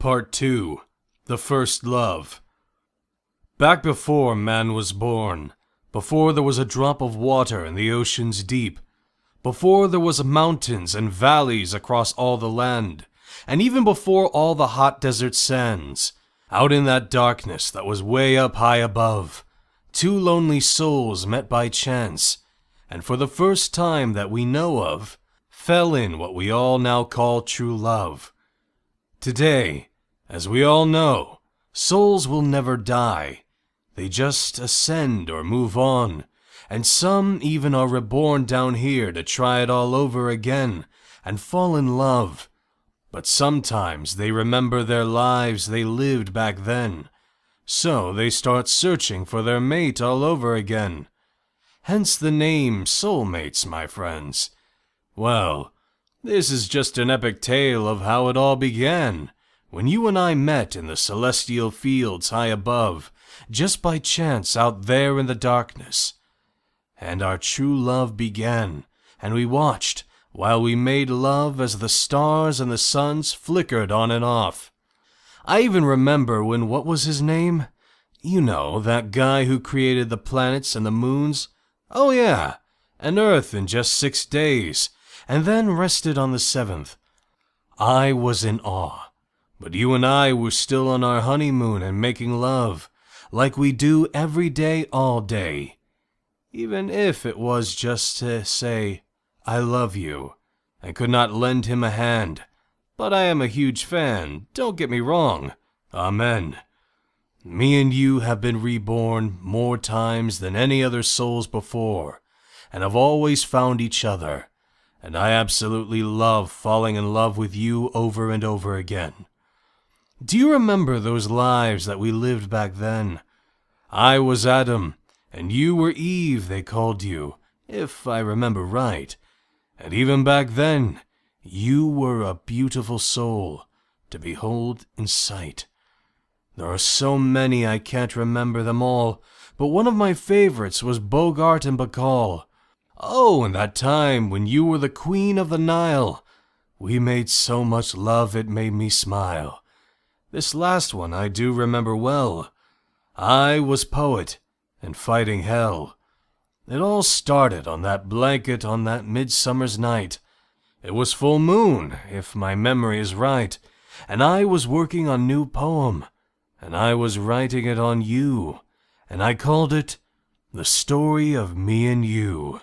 Part 2. The First Love. Back before man was born, before there was a drop of water in the ocean's deep, before there was mountains and valleys across all the land, and even before all the hot desert sands, out in that darkness that was way up high above, two lonely souls met by chance, and for the first time that we know of, fell in what we all now call true love. Today, as we all know, souls will never die. They just ascend or move on, and some even are reborn down here to try it all over again and fall in love. But sometimes they remember their lives they lived back then, so they start searching for their mate all over again. Hence the name soulmates, my friends. Well, this is just an epic tale of how it all began, when you and I met in the celestial fields high above, just by chance out there in the darkness. And our true love began, and we watched while we made love as the stars and the suns flickered on and off. I even remember when what was his name? You know, that guy who created the planets and the moons. Oh yeah, and Earth in just 6 days, and then rested on the 7th. I was in awe, but you and I were still on our honeymoon and making love, like we do every day all day. Even if it was just to say, I love you. I could not lend him a hand, but I am a huge fan, don't get me wrong. Amen. Me and you have been reborn more times than any other souls before, and have always found each other. And I absolutely love falling in love with you over and over again. Do you remember those lives that we lived back then? I was Adam, and you were Eve, they called you, if I remember right. And even back then, you were a beautiful soul to behold in sight. There are so many I can't remember them all, but one of my favorites was Bogart and Bacall. Oh, and that time when you were the Queen of the Nile. We made so much love it made me smile. This last one I do remember well. I was poet and fighting hell. It all started on that blanket on that midsummer's night. It was full moon, if my memory is right, and I was working on new poem, and I was writing it on you, and I called it The Story of Me and You.